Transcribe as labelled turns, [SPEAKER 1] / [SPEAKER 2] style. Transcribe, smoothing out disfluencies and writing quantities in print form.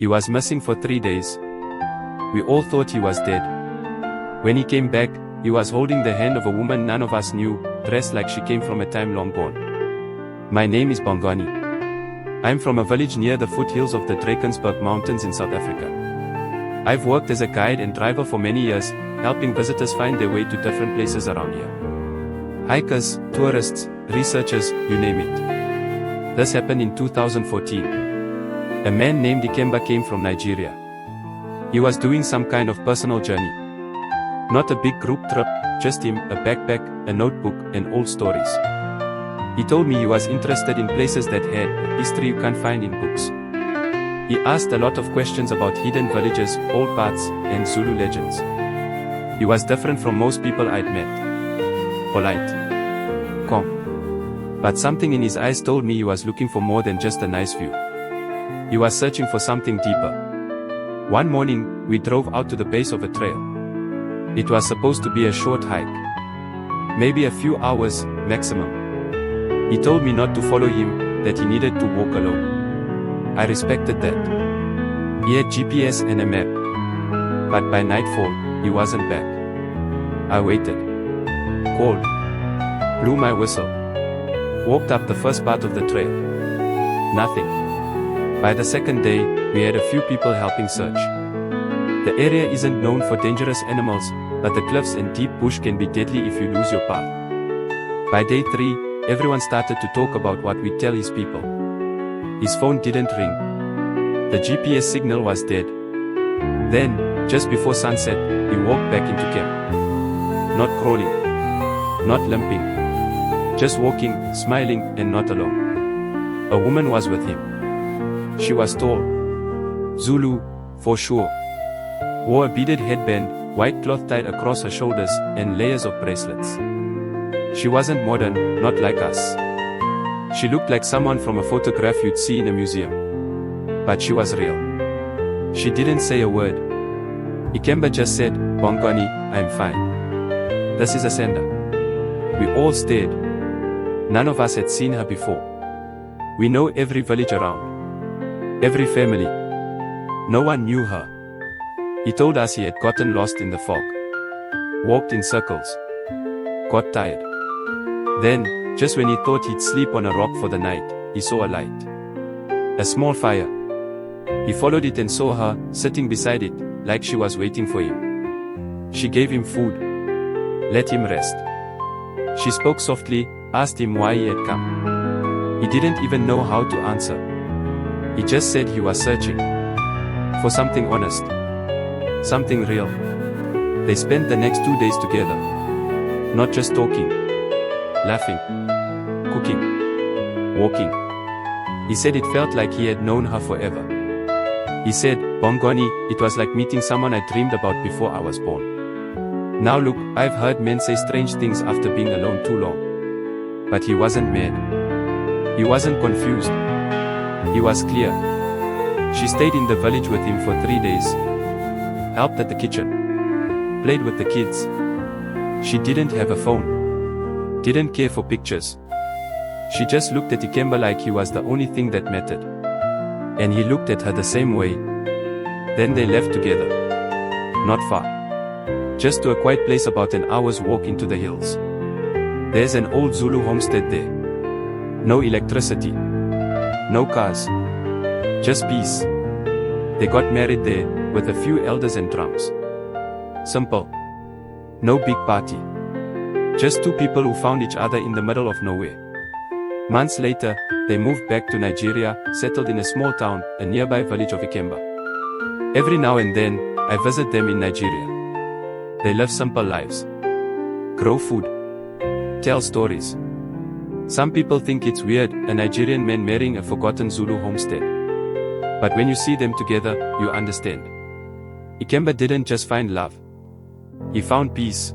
[SPEAKER 1] He was missing for 3 days. We all thought he was dead. When he came back, he was holding the hand of a woman none of us knew, dressed like she came from a time long gone. My name is Bongani. I'm from a village near the foothills of the Drakensberg Mountains in South Africa. I've worked as a guide and driver for many years, helping visitors find their way to different places around here. Hikers, tourists, researchers, you name it. This happened in 2014. A man named Ikemba came from Nigeria. He was doing some kind of personal journey. Not a big group trip, just him, a backpack, a notebook, and old stories. He told me he was interested in places that had history you can't find in books. He asked a lot of questions about hidden villages, old paths, and Zulu legends. He was different from most people I'd met. Polite. Calm. But something in his eyes told me he was looking for more than just a nice view. He was searching for something deeper. One morning, we drove out to the base of a trail. It was supposed to be a short hike. Maybe a few hours, maximum. He told me not to follow him, that he needed to walk alone. I respected that. He had GPS and a map. But by nightfall, he wasn't back. I waited. Called. Blew my whistle. Walked up the first part of the trail. Nothing. By the second day, we had a few people helping search. The area isn't known for dangerous animals, but the cliffs and deep bush can be deadly if you lose your path. By day 3, everyone started to talk about what we tell his people. His phone didn't ring. The GPS signal was dead. Then, just before sunset, he walked back into camp. Not crawling. Not limping. Just walking, smiling, and not alone. A woman was with him. She was tall. Zulu, for sure. Wore a beaded headband, white cloth tied across her shoulders, and layers of bracelets. She wasn't modern, not like us. She looked like someone from a photograph you'd see in a museum. But she was real. She didn't say a word. Ikemba just said, "Bongani, I'm fine." This is a sender. We all stared. None of us had seen her before. We know every village around. Every family. No one knew her. He told us he had gotten lost in the fog. Walked in circles. Got tired. Then, just when he thought he'd sleep on a rock for the night, he saw a light. A small fire. He followed it and saw her, sitting beside it, like she was waiting for him. She gave him food. Let him rest. She spoke softly, asked him why he had come. He didn't even know how to answer. He just said he was searching for something honest, something real. They spent the next 2 days together. Not just talking, laughing, cooking, walking. He said it felt like he had known her forever. He said, "Bongani, it was like meeting someone I dreamed about before I was born." Now look, I've heard men say strange things after being alone too long. But he wasn't mad. He wasn't confused. He was clear. She stayed in the village with him for 3 days. Helped at the kitchen. Played with the kids. She didn't have a phone. Didn't care for pictures. She just looked at Ikemba like he was the only thing that mattered. And he looked at her the same way. Then they left together. Not far. Just to a quiet place about an hour's walk into the hills. There's an old Zulu homestead there. No electricity. No cars. Just peace. They got married there, with a few elders and drums. Simple. No big party. Just two people who found each other in the middle of nowhere. Months later, they moved back to Nigeria, settled in a small town, a nearby village of Ikemba. Every now and then, I visit them in Nigeria. They live simple lives. Grow food. Tell stories. Some people think it's weird, a Nigerian man marrying a forgotten Zulu homestead. But when you see them together, you understand. Ikemba didn't just find love. He found peace.